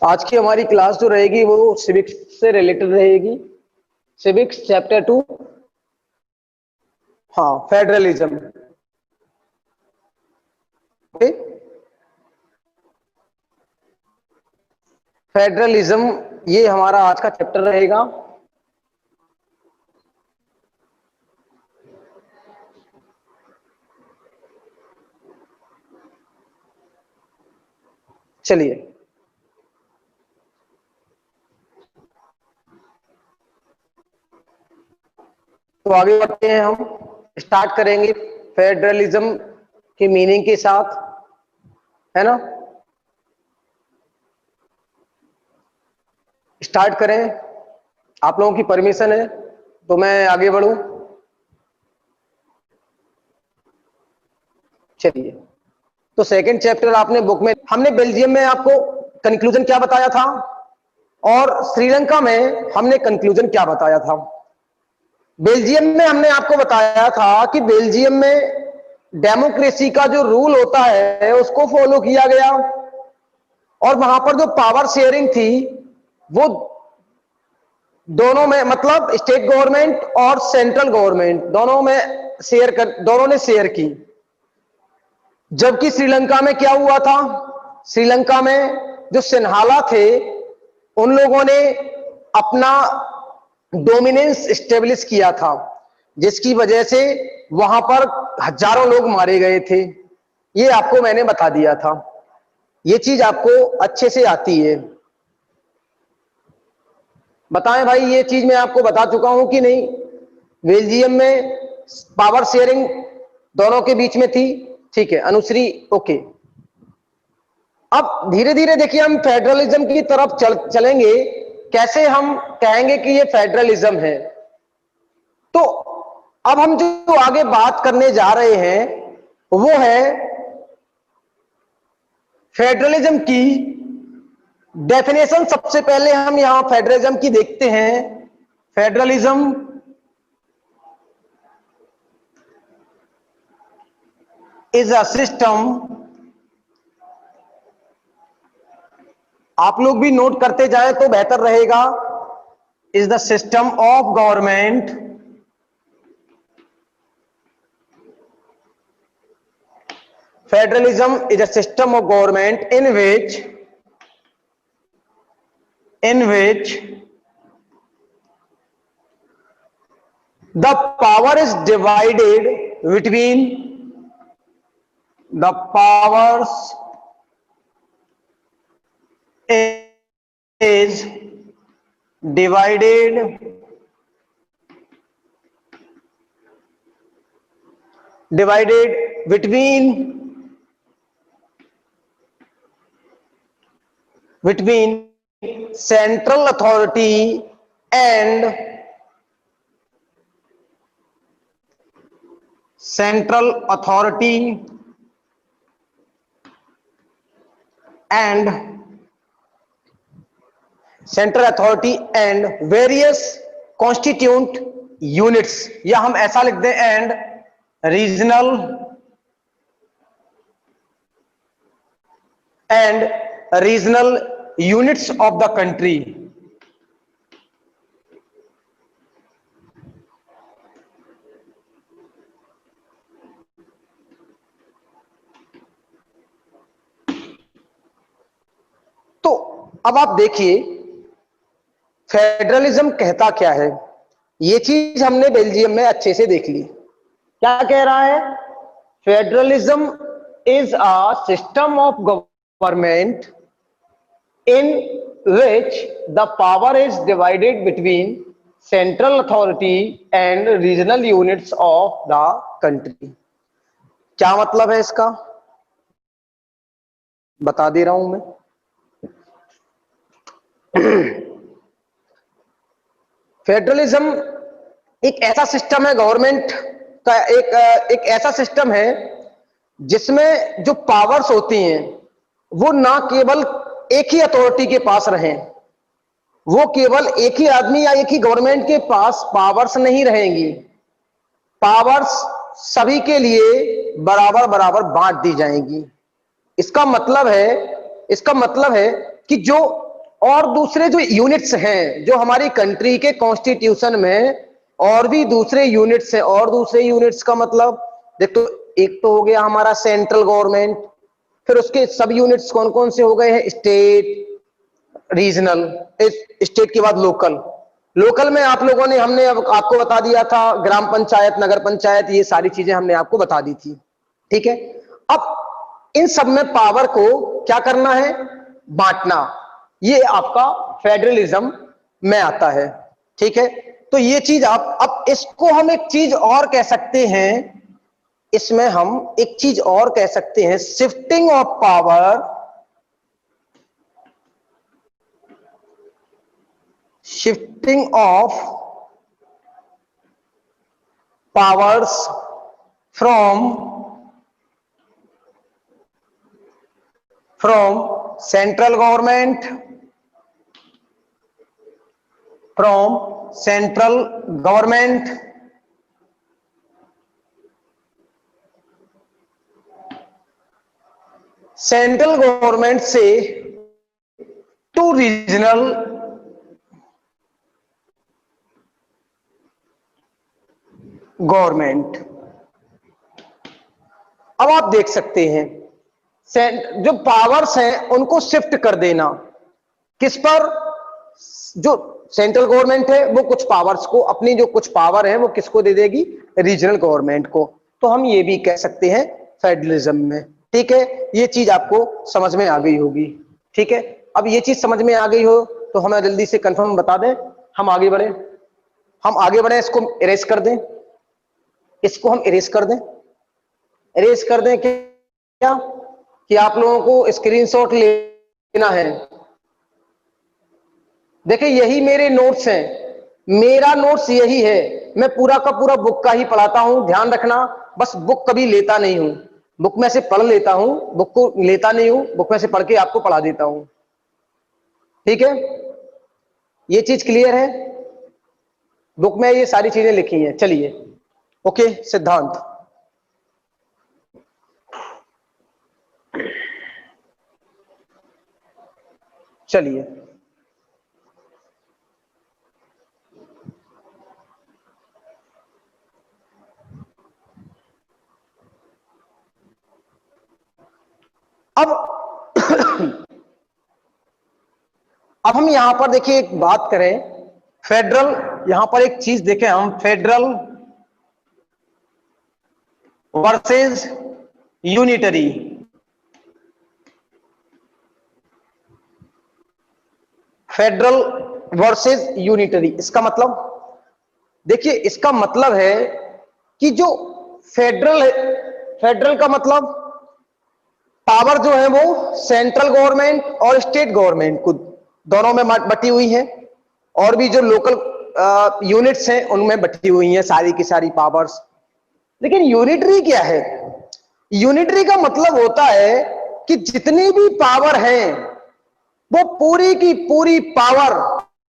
आज की हमारी क्लास जो रहेगी वो सिविक्स से रिलेटेड रहेगी। Civics chapter 2। हाँ, फेडरलिज्म। ओके, फेडरलिज्म ये हमारा आज का चैप्टर रहेगा। चलिए, तो आगे बढ़ते हैं। हम स्टार्ट करेंगे फेडरलिज्म की मीनिंग के साथ, है ना। स्टार्ट करें, आप लोगों की परमिशन है तो मैं आगे बढ़ूं। चलिए, तो सेकंड चैप्टर आपने बुक में, हमने बेल्जियम में आपको कंक्लूजन क्या बताया था और श्रीलंका में हमने कंक्लूजन क्या बताया था। बेल्जियम में हमने आपको बताया था कि बेल्जियम में डेमोक्रेसी का जो रूल होता है उसको फॉलो किया गया और वहां पर जो पावर शेयरिंग थी वो दोनों में, मतलब स्टेट गवर्नमेंट और सेंट्रल गवर्नमेंट दोनों ने शेयर की। जबकि श्रीलंका में क्या हुआ था, श्रीलंका में जो सिन्हाला थे उन लोगों ने अपना डोमिनेंस स्टेब्लिश किया था, जिसकी वजह से वहां पर हजारों लोग मारे गए थे। ये आपको मैंने बता दिया था, ये चीज आपको अच्छे से आती है। बताएं भाई, ये चीज मैं आपको बता चुका हूं कि नहीं। बेल्जियम में पावर शेयरिंग दोनों के बीच में थी, ठीक है अनुश्री, ओके। अब धीरे धीरे देखिए हम फेडरलिज्म की तरफ चलेंगे। कैसे हम कहेंगे कि ये फेडरलिज्म है। तो अब हम जो आगे बात करने जा रहे हैं वो है फेडरलिज्म की डेफिनेशन। सबसे पहले हम यहां फेडरलिज्म की देखते हैं। फेडरलिज्म इज अ सिस्टम, आप लोग भी नोट करते जाएं तो बेहतर रहेगा। Is the system of government Federalism is a system of government in which the power is divided between the powers is divided between central authority and various constituent units, या हम ऐसा लिख दें and regional units of the country. तो अब आप देखिए federalism कहता क्या है। ये चीज हमने बेल्जियम में अच्छे से देख ली। क्या कह रहा है, federalism is a system of government in which the power is divided between central authority and regional units of the country। क्या मतलब है इसका, बता दे रहा हूं मैं। फेडरलिज्म एक ऐसा सिस्टम है, गवर्नमेंट का एक ऐसा सिस्टम है जिसमें जो पावर्स होती हैं वो ना केवल एक ही अथॉरिटी के पास रहें, वो केवल एक ही आदमी या एक ही गवर्नमेंट के पास पावर्स नहीं रहेंगी। पावर्स सभी के लिए बराबर बराबर बांट दी जाएंगी। इसका मतलब है कि जो और दूसरे जो यूनिट्स हैं जो हमारी कंट्री के कॉन्स्टिट्यूशन में और भी दूसरे यूनिट्स हैं, और दूसरे यूनिट्स का मतलब देखो, एक तो हो गया हमारा सेंट्रल गवर्नमेंट, फिर उसके सब यूनिट्स कौन कौन से हो गए हैं, स्टेट, रीजनल, स्टेट के बाद लोकल। लोकल में आप लोगों ने, हमने अब आपको बता दिया था ग्राम पंचायत, नगर पंचायत, ये सारी चीजें हमने आपको बता दी थी। ठीक है, अब इन सब में पावर को क्या करना है, बांटना, ये आपका फेडरलिज्म में आता है। ठीक है, तो ये चीज आप, अब इसको हम एक चीज और कह सकते हैं, इसमें हम एक चीज और कह सकते हैं, shifting of power, shifting of powers from central government, from central government central government से टू रीजनल गवर्नमेंट। अब आप देख सकते हैं जो पावर्स हैं उनको शिफ्ट कर देना, किस पर, जो सेंट्रल गवर्नमेंट है वो कुछ पावर्स को, अपनी जो कुछ पावर है वो किसको दे देगी, रीजनल गवर्नमेंट को। तो हम ये भी कह सकते हैं फेडरलिज्म में। ठीक है, ये चीज आपको समझ में आ गई होगी। ठीक है, अब ये चीज समझ में आ गई हो तो हमें जल्दी से कंफर्म बता दें, हम आगे बढ़े, हम आगे बढ़े, इसको इरेज कर दें, इसको हम इरेज कर दें, इरेज कर दें क्या, कि आप लोगों को स्क्रीनशॉट लेना है। देखिए यही मेरे नोट्स हैं, मेरा नोट्स यही है, मैं पूरा का पूरा बुक का ही पढ़ाता हूं, ध्यान रखना, बस बुक कभी लेता नहीं हूं, बुक में से पढ़ लेता हूं, बुक को लेता नहीं हूं, बुक में से पढ़ के आपको पढ़ा देता हूं। ठीक है, ये चीज क्लियर है, बुक में ये सारी चीजें लिखी हैं। चलिए, ओके, सिद्धांत, चलिए अब अब हम यहां पर देखिए एक बात करें, फेडरल, यहां पर एक चीज देखें हम, federal versus unitary. Federal versus unitary, इसका मतलब देखिए, इसका मतलब है कि जो फेडरल है, फेडरल का मतलब पावर जो है वो सेंट्रल गवर्नमेंट और स्टेट गवर्नमेंट को दोनों में बटी हुई है, और भी जो लोकल यूनिट्स हैं उनमें बटी हुई हैं सारी की सारी पावर्स। लेकिन यूनिटरी क्या है, यूनिटरी का मतलब होता है कि जितनी भी पावर है वो पूरी की पूरी पावर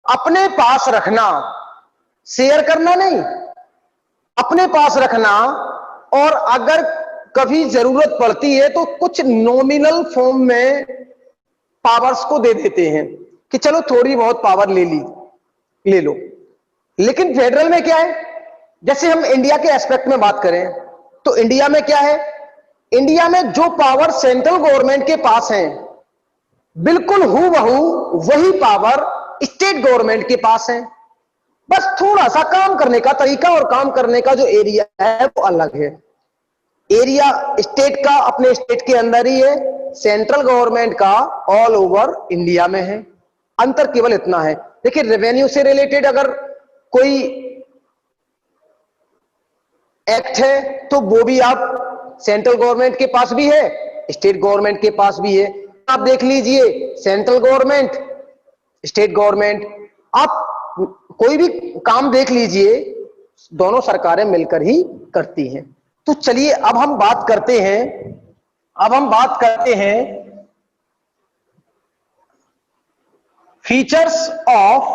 अपने पास रखना, शेयर करना नहीं, अपने पास रखना, और अगर कभी जरूरत पड़ती है तो कुछ नॉमिनल फॉर्म में पावर्स को दे देते हैं कि चलो थोड़ी बहुत पावर ले लो। लेकिन फेडरल में क्या है, जैसे हम इंडिया के एस्पेक्ट में बात करें तो इंडिया में क्या है, इंडिया में जो पावर सेंट्रल गवर्नमेंट के पास है बिल्कुल हूबहू वही पावर स्टेट गवर्नमेंट के पास है, बस थोड़ा सा काम करने का तरीका और काम करने का जो एरिया है वो अलग है। एरिया स्टेट का अपने स्टेट के अंदर ही है, सेंट्रल गवर्नमेंट का ऑल ओवर इंडिया में है। अंतर केवल इतना है। देखिए रेवेन्यू से रिलेटेड अगर कोई एक्ट है तो वो भी आप देखेंट्रल गवर्नमेंट के पास भी है, स्टेट गवर्नमेंट के पास भी है। आप देख लीजिए सेंट्रल गवर्नमेंट, स्टेट गवर्नमेंट, आप कोई भी काम देख लीजिए, दोनों सरकारें मिलकर ही करती हैं। तो चलिए अब हम बात करते हैं, अब हम बात करते हैं फीचर्स ऑफ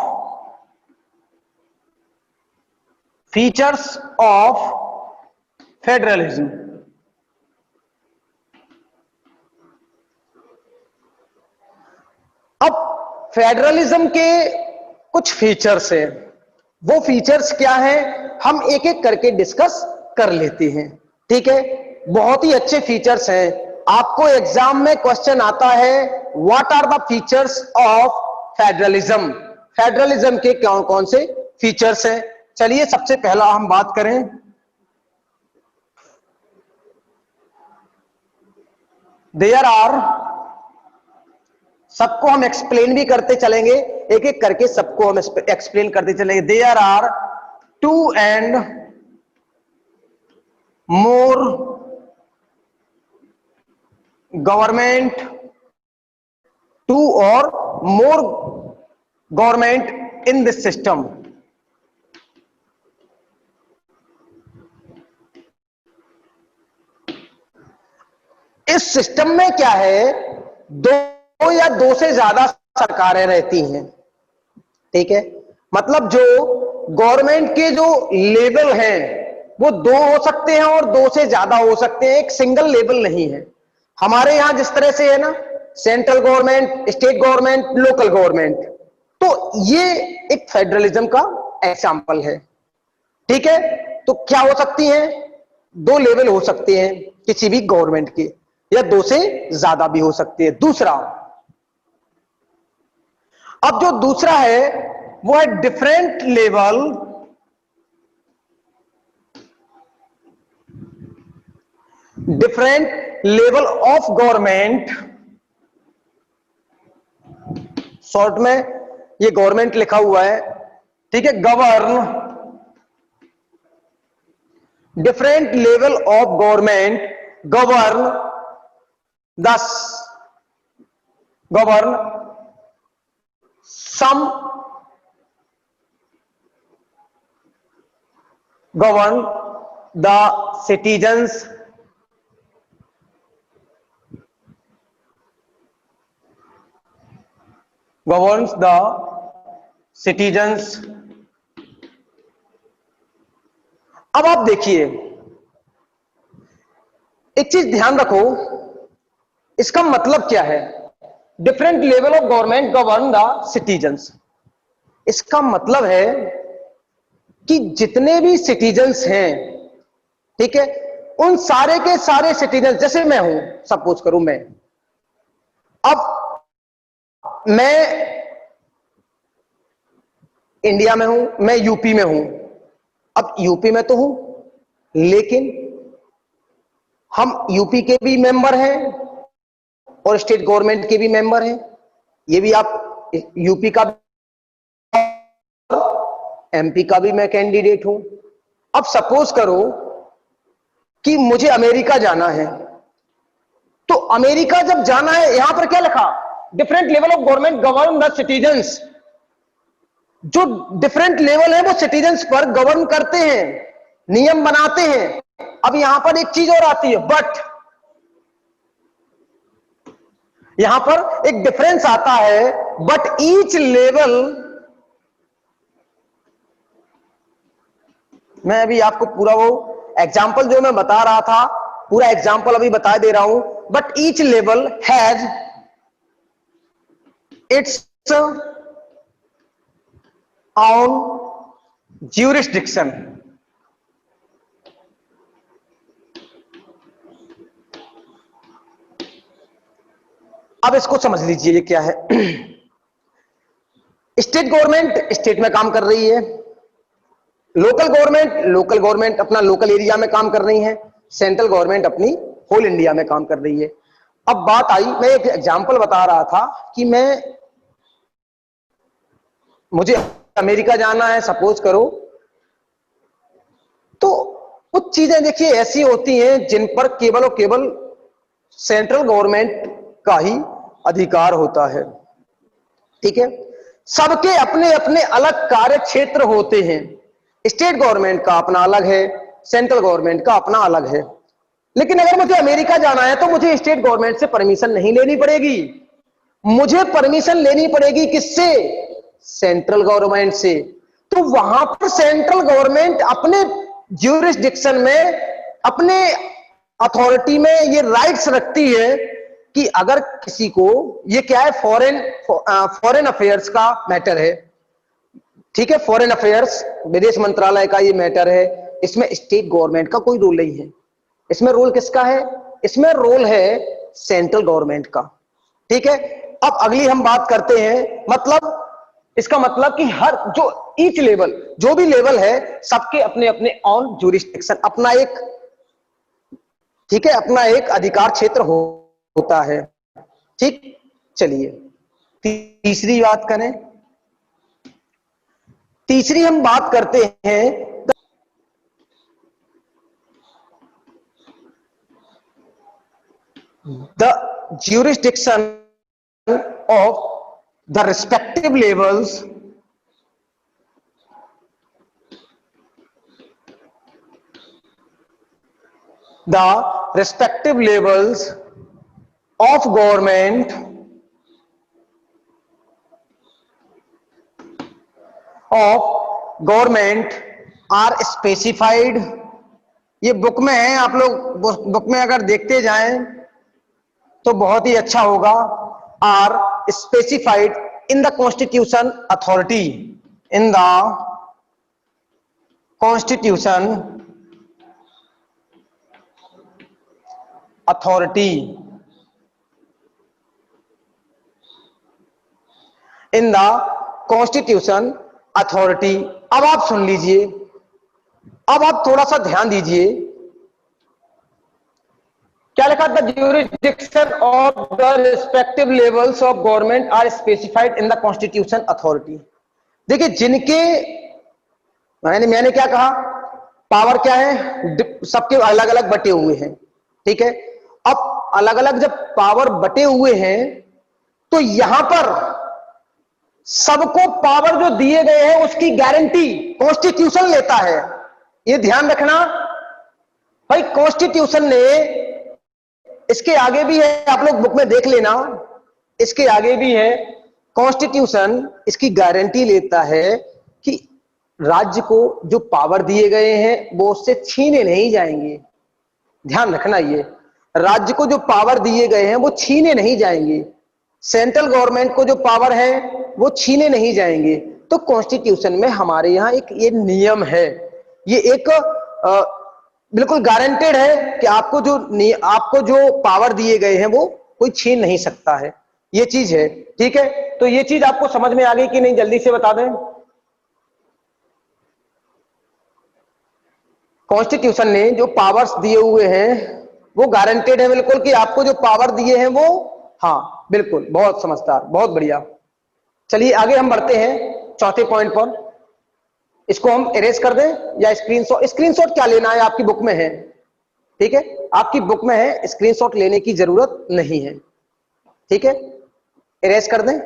फेडरलिज्म। अब फेडरलिज्म के कुछ फीचर्स हैं। वो फीचर्स क्या हैं, हम एक एक करके डिस्कस कर लेते हैं। ठीक है, बहुत ही अच्छे फीचर्स हैं। आपको एग्जाम में क्वेश्चन आता है, what are the features of federalism. Federalism के कौन कौन से फीचर्स हैं। चलिए सबसे पहला हम बात करें, देयर आर, सबको हम एक्सप्लेन भी करते चलेंगे, एक एक करके सबको हम एक्सप्लेन करते चलेंगे। There are 2 and more government, 2 or more government in this system. इस सिस्टम में क्या है, दो या दो से ज्यादा सरकारें रहती हैं। ठीक है, मतलब जो गवर्नमेंट के जो लेवल हैं वो 2 हो सकते हैं और 2 से ज्यादा हो सकते हैं, एक सिंगल लेवल नहीं है। हमारे यहां जिस तरह से है ना, central government, state government, local government, तो ये एक फेडरलिज्म का एग्जांपल है। ठीक है, तो क्या हो सकती हैं, 2 लेवल हो सकते हैं किसी भी गवर्नमेंट के, या 2 से ज्यादा भी हो सकते हैं। दूसरा, अब जो दूसरा है वो है different level of government. Short में ये गवर्नमेंट लिखा हुआ है। ठीक है, govern, different level of government govern some govern the citizens governs the citizens। अब आप देखिए, एक चीज ध्यान रखो, इसका मतलब क्या है, different level of government govern the citizens. इसका मतलब है कि जितने भी सिटीजन्स हैं, ठीक है, उन सारे के सारे सिटीजन, जैसे मैं हूं, सपोज करूं अब मैं इंडिया में हूं, मैं यूपी में हूं। अब यूपी में तो हूं, लेकिन हम यूपी के भी मेंबर हैं और स्टेट गवर्नमेंट के भी मेंबर हैं। ये भी आप यूपी का, एमपी का भी मैं कैंडिडेट हूं। अब सपोज करो कि मुझे अमेरिका जाना है, तो अमेरिका जब जाना है, यहां पर क्या लिखा, different level of government govern the citizens. जो डिफरेंट लेवल है वो सिटीजन्स पर गवर्न करते हैं, नियम बनाते हैं। अब यहां पर एक चीज और आती है, बट यहां पर एक डिफरेंस आता है, बट ईच लेवल, मैं अभी आपको पूरा वो एग्जाम्पल जो मैं बता रहा था, पूरा एग्जाम्पल अभी बता दे रहा हूं, but each level has its on jurisdiction. अब इसको समझ लीजिए, ये क्या है। स्टेट गवर्नमेंट स्टेट में काम कर रही है, लोकल गवर्नमेंट अपना लोकल एरिया में काम कर रही है, सेंट्रल गवर्नमेंट अपनी होल इंडिया में काम कर रही है। अब बात आई, मैं एक एग्जांपल बता रहा था कि मुझे अमेरिका जाना है, सपोज करो, तो कुछ चीजें देखिए ऐसी होती हैं जिन पर केवल और केवल सेंट्रल गवर्नमेंट का ही अधिकार होता है। ठीक है, सबके अपने अपने अलग कार्य क्षेत्र होते हैं। स्टेट गवर्नमेंट का अपना अलग है, सेंट्रल गवर्नमेंट का अपना अलग है। लेकिन अगर मुझे अमेरिका जाना है तो मुझे स्टेट गवर्नमेंट से परमिशन नहीं लेनी पड़ेगी, मुझे परमिशन लेनी पड़ेगी किससे, सेंट्रल गवर्नमेंट से। तो वहां पर सेंट्रल गवर्नमेंट अपने ज्यूरिसडिक्शन में, अपने अथॉरिटी में ये राइट्स रखती है कि अगर किसी को, ये क्या है, फॉरेन अफेयर्स का मैटर है, ठीक है, फॉरेन अफेयर्स विदेश मंत्रालय का ये मैटर है, इसमें स्टेट गवर्नमेंट का कोई रोल नहीं है, इसमें रोल किसका है, इसमें रोल है सेंट्रल गवर्नमेंट का, ठीक है। अब अगली हम बात करते हैं, मतलब इसका मतलब कि हर जो ईच लेवल, जो भी लेवल है, सबके अपने अपने ऑन ज्यूरिस्डिक्शन, अपना एक, ठीक है, अपना एक अधिकार क्षेत्र होता है, ठीक। चलिए तीसरी बात करें, तीसरी हम बात करते हैं the jurisdiction of the respective levels of government are specified। ये बुक में है, आप लोग बुक में अगर देखते जाएं तो बहुत ही अच्छा होगा। Are specified in the constitution authority, in the constitution authority, in the constitution authority. अब आप सुन लीजिए, अब आप थोड़ा सा ध्यान दीजिए, क्या लिखा था, jurisdiction of the respective levels of government are specified in the constitution authority. देखिए जिनके, मैंने क्या कहा, पावर क्या है, सबके अलग अलग बटे हुए हैं, ठीक है। अब अलग अलग जब पावर बटे हुए हैं तो यहां पर सबको पावर जो दिए गए हैं उसकी गारंटी कॉन्स्टिट्यूशन लेता है, ये ध्यान रखना भाई। कॉन्स्टिट्यूशन ने, इसके आगे भी है, आप लोग बुक में देख लेना, इसके आगे भी है, कॉन्स्टिट्यूशन इसकी गारंटी लेता है कि राज्य को जो पावर दिए गए हैं वो उससे छीने नहीं जाएंगे। ध्यान रखना, ये राज्य को जो पावर दिए गए हैं वो छीने नहीं जाएंगे, सेंट्रल गवर्नमेंट को जो पावर है वो छीने नहीं जाएंगे। तो कॉन्स्टिट्यूशन में हमारे यहां एक ये नियम है, ये एक बिल्कुल गारंटेड है कि आपको जो पावर दिए गए हैं वो कोई छीन नहीं सकता है, ये चीज है, ठीक है। तो ये चीज आपको समझ में आ गई कि नहीं, जल्दी से बता दें। कॉन्स्टिट्यूशन ने जो पावर्स दिए हुए हैं वो गारंटेड है बिल्कुल, कि आपको जो पावर दिए हैं वो, हाँ बिल्कुल, बहुत समझदार, बहुत बढ़िया। चलिए आगे हम बढ़ते हैं चौथे पॉइंट पर। इसको हम इरेज कर दें या स्क्रीनशॉट, स्क्रीनशॉट क्या लेना है, आपकी बुक में है, ठीक है, आपकी बुक में है, स्क्रीनशॉट लेने की जरूरत नहीं है, ठीक है, इरेज कर दें।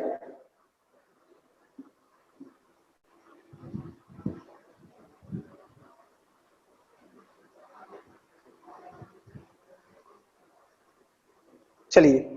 चलिए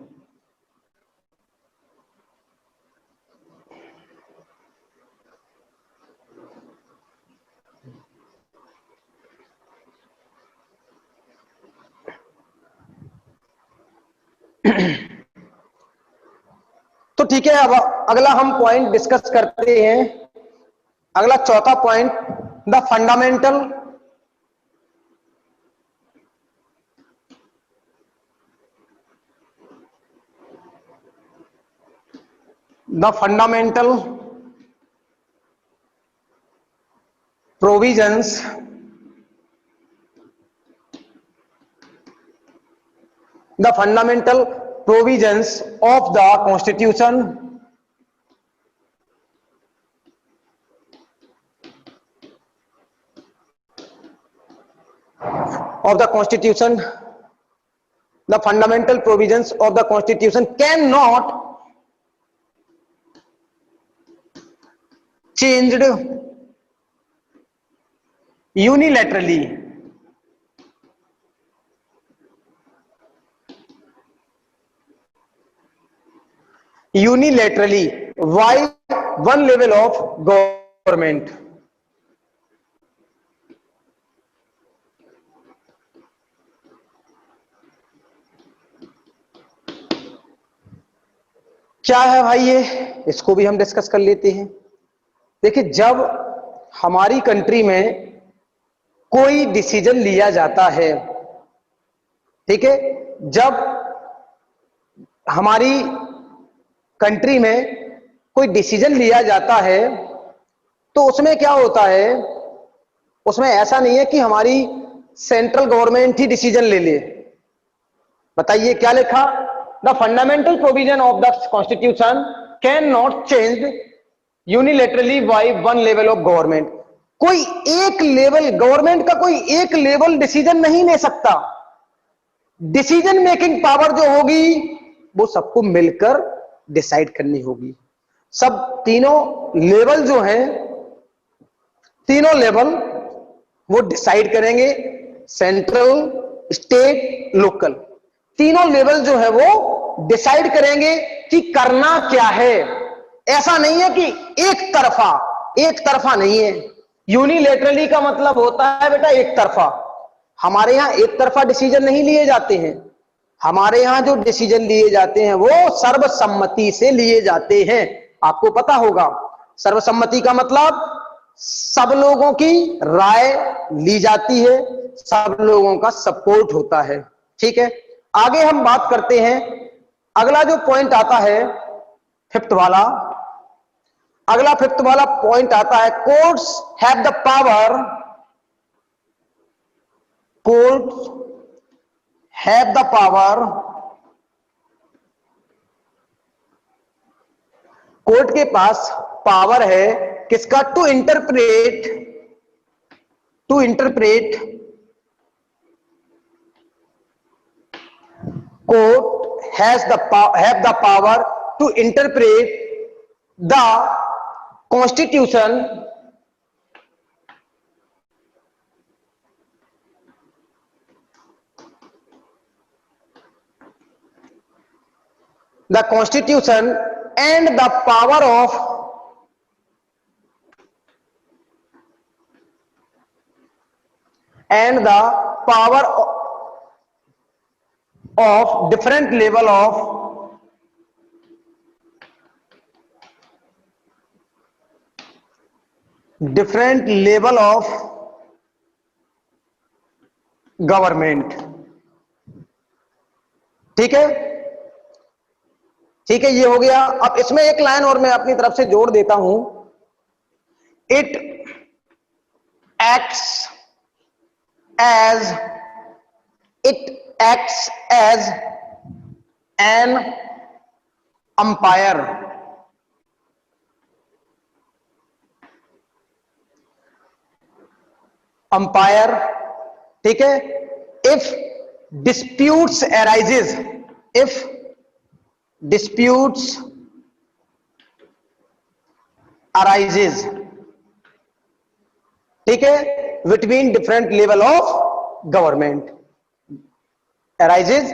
तो ठीक है, अब अगला हम पॉइंट डिस्कस करते हैं। अगला चौथा point, the fundamental provisions the fundamental provisions of the constitution the fundamental provisions of the constitution cannot changed unilaterally while one level of government। क्या है भाई ये, इसको भी हम डिस्कस कर लेते हैं। देखिए, जब हमारी कंट्री में कोई डिसीजन लिया जाता है, ठीक है, जब हमारी कंट्री में कोई डिसीजन लिया जाता है तो उसमें क्या होता है, उसमें ऐसा नहीं है कि हमारी सेंट्रल गवर्नमेंट ही डिसीजन ले ले। बताइए क्या लिखा, the fundamental provision of the constitution can not change unilaterally by one level of government. कोई एक लेवल, गवर्नमेंट का कोई एक लेवल डिसीजन नहीं ले सकता। डिसीजन मेकिंग पावर जो होगी वो सबको मिलकर डिसाइड करनी होगी। सब तीनों लेवल जो हैं, तीनों लेवल वो डिसाइड करेंगे, सेंट्रल, स्टेट, लोकल, तीनों लेवल जो है वो डिसाइड करेंगे कि करना क्या है। ऐसा नहीं है कि एक तरफा नहीं है। यूनिलेटरली का मतलब होता है बेटा एक तरफा। हमारे यहां एक तरफा डिसीजन नहीं लिए जाते हैं। हमारे यहां जो डिसीजन लिए जाते हैं वो सर्वसम्मति से लिए जाते हैं। आपको पता होगा सर्वसम्मति का मतलब सब लोगों की राय ली जाती है, सब लोगों का सपोर्ट होता है। ठीक है, आगे हम बात करते हैं। अगला जो पॉइंट आता है फिफ्थ वाला, अगला फिफ्थ वाला पॉइंट आता है, courts have the power, courts have the power, court के पास पावर है किसका, to interpret court have the power to interpret the constitution and the power of different level of government. ठीक है, ठीक है, ये हो गया। अब इसमें एक लाइन और मैं अपनी तरफ से जोड़ देता हूं, it acts as an umpire. Umpire, ठीक है, इफ डिस्प्यूट्स अराइजेज, ठीक है, between different level of government, arises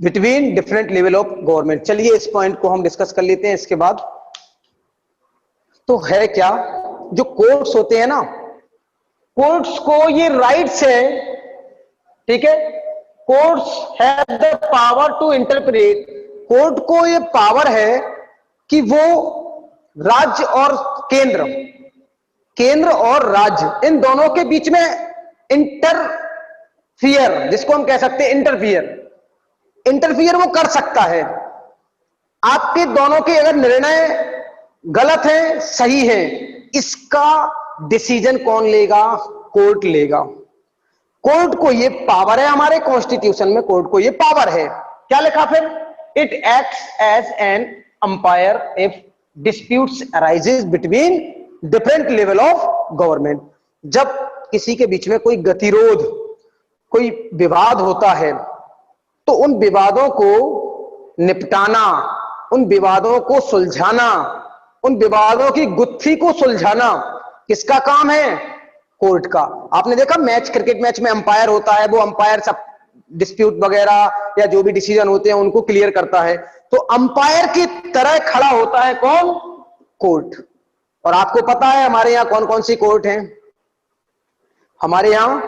between different level of government. चलिए इस पॉइंट को हम डिस्कस कर लेते हैं। इसके बाद तो है क्या, जो कोर्ट्स होते हैं ना, कोर्ट्स को ये राइट्स है, ठीक है, courts have the power to interpret, court को ये पावर है कि वो राज्य और केंद्र और राज्य, इन दोनों के बीच में इंटरफियर, जिसको हम कह सकते हैं इंटरफियर वो कर सकता है। आपके दोनों के अगर निर्णय गलत है, सही है, इसका डिसीजन कौन लेगा, कोर्ट लेगा। कोर्ट को ये पावर है, हमारे कॉन्स्टिट्यूशन में कोर्ट को ये पावर है। क्या लिखा फिर, it acts as an umpire if disputes arises between different level of government. जब किसी के बीच में कोई गतिरोध, कोई विवाद होता है, तो उन विवादों को निपटाना, उन विवादों को सुलझाना, उन विवादों की गुत्थी को सुलझाना किसका काम है, कोर्ट का। आपने देखा मैच, क्रिकेट मैच में अंपायर होता है, वो अंपायर सब डिस्प्यूट वगैरह या जो भी डिसीजन होते हैं उनको क्लियर करता है। तो अंपायर की तरह खड़ा होता है कौन, कोर्ट। और आपको पता है हमारे यहां कौन कौन सी कोर्ट हैं। हमारे यहां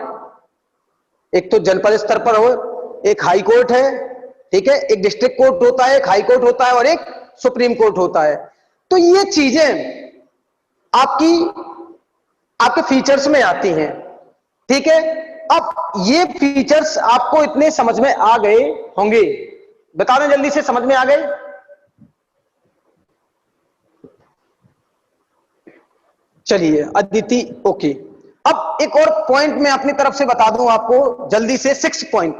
एक तो जनपद स्तर पर हो, एक हाई कोर्ट है, ठीक है, एक डिस्ट्रिक्ट कोर्ट होता है, एक हाई कोर्ट होता है और एक सुप्रीम कोर्ट होता है। तो ये चीजें आपके फीचर्स में आती हैं, ठीक है। अब ये फीचर्स आपको इतने समझ में आ गए होंगे, बता दें जल्दी से, समझ में आ गए? चलिए अदिति, ओके। अब एक और पॉइंट मैं अपनी तरफ से बता दूं आपको जल्दी से, 6 पॉइंट,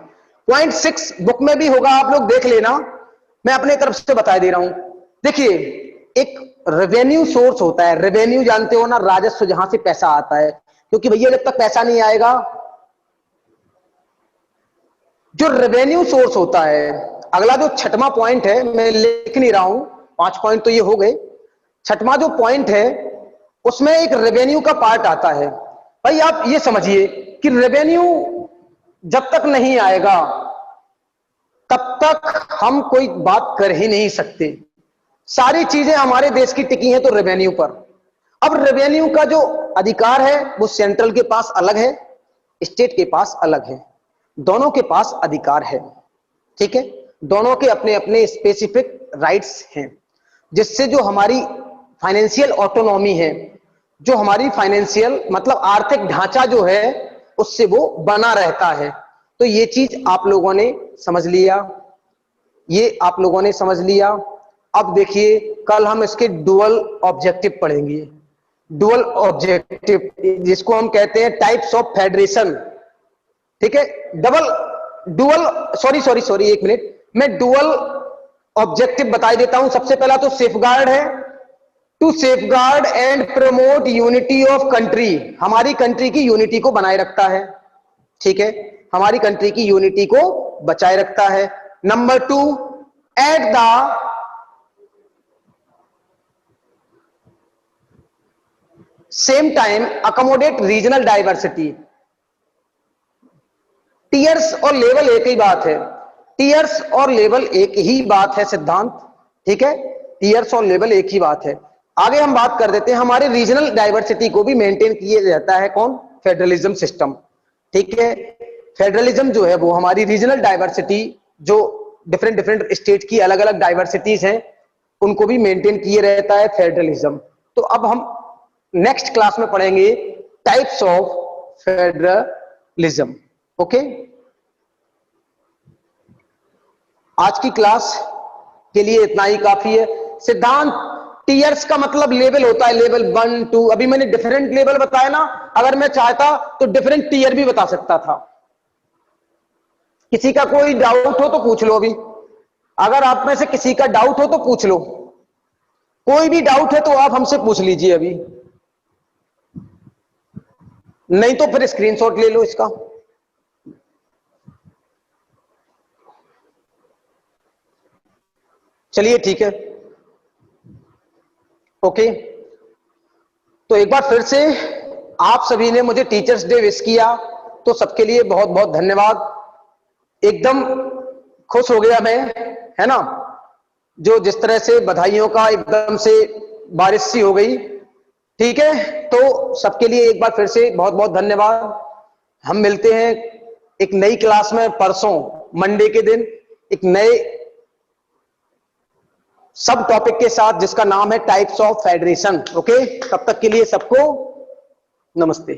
पॉइंट 6 बुक में भी होगा, आप लोग देख लेना, मैं अपने तरफ से बता दे रहा हूं। देखिए, एक रेवेन्यू सोर्स होता है, रेवेन्यू जानते हो ना, राजस्व, जहां से पैसा आता है, क्योंकि भैया जब तक पैसा नहीं आएगा, जो रेवेन्यू सोर्स होता है, अगला जो छठवां पॉइंट है, मैं लिख नहीं रहा हूं, 5 पॉइंट तो ये हो गए, छठवां जो पॉइंट है उसमें एक रेवेन्यू का पार्ट आता है। भाई आप ये समझिए कि रेवेन्यू जब तक नहीं आएगा तब तक हम कोई बात कर ही नहीं सकते। सारी चीजें हमारे देश की टिकी हैं तो रेवेन्यू पर। अब रेवेन्यू का जो अधिकार है वो सेंट्रल के पास अलग है, स्टेट के पास अलग है, दोनों के पास अधिकार है, ठीक है। दोनों के अपने अपने स्पेसिफिक राइट्स हैं, जिससे जो हमारी फाइनेंशियल ऑटोनॉमी है, जो हमारी फाइनेंशियल मतलब आर्थिक ढांचा जो है, उससे वो बना रहता है। तो ये चीज आप लोगों ने समझ लिया, ये आप लोगों ने समझ लिया। अब देखिए, कल हम इसके डुअल ऑब्जेक्टिव पढ़ेंगे। डुअल ऑब्जेक्टिव जिसको हम कहते हैं टाइप्स ऑफ फेडरेशन, ठीक है। सॉरी एक मिनट, मैं डुअल ऑब्जेक्टिव बता देता हूं। सबसे पहला तो सेफगार्ड है, to safeguard and promote unity of country, हमारी कंट्री की यूनिटी को बनाए रखता है, ठीक है, हमारी कंट्री की यूनिटी को बचाए रखता है। Number 2, at the same time accommodate regional diversity. Tears और लेवल एक ही बात है, टीयर्स और लेवल एक ही बात है सिद्धांत, ठीक है, टीयर्स और लेवल एक ही बात है। आगे हम बात कर देते हैं, हमारे रीजनल डाइवर्सिटी को भी मेंटेन किया जाता है कौन? फेडरलिज्म सिस्टम, ठीक है। फेडरलिज्म जो है वो हमारी रीजनल डाइवर्सिटी, जो डिफरेंट स्टेट की अलग अलग डाइवर्सिटीज हैं, उनको भी मेंटेन किए रहता है फेडरलिज्म। तो अब हम नेक्स्ट क्लास में पढ़ेंगे टाइप्स ऑफ फेडरलिज्म, ओके। आज की क्लास के लिए इतना ही काफी है। सिद्धांत, टीयर्स का मतलब लेवल होता है, लेवल 1 2, अभी मैंने डिफरेंट लेवल बताया ना, अगर मैं चाहता तो डिफरेंट टीयर भी बता सकता था। किसी का कोई डाउट हो तो पूछ लो, अभी अगर आप में से किसी का डाउट हो तो पूछ लो, कोई भी डाउट है तो आप हमसे पूछ लीजिए अभी, नहीं तो फिर स्क्रीनशॉट ले लो इसका। चलिए ठीक है, ओके। तो एक बार फिर से आप सभी ने मुझे टीचर्स डे विश किया, तो सबके लिए बहुत बहुत धन्यवाद। एकदम खुश हो गया मैं, है ना, जो जिस तरह से बधाइयों का एकदम से बारिश सी हो गई, ठीक है। तो सबके लिए एक बार फिर से बहुत बहुत धन्यवाद। हम मिलते हैं एक नई क्लास में परसों मंडे के दिन, एक नए सब टॉपिक के साथ, जिसका नाम है टाइप्स ऑफ फेडरेशन, ओके। तब तक के लिए सबको नमस्ते।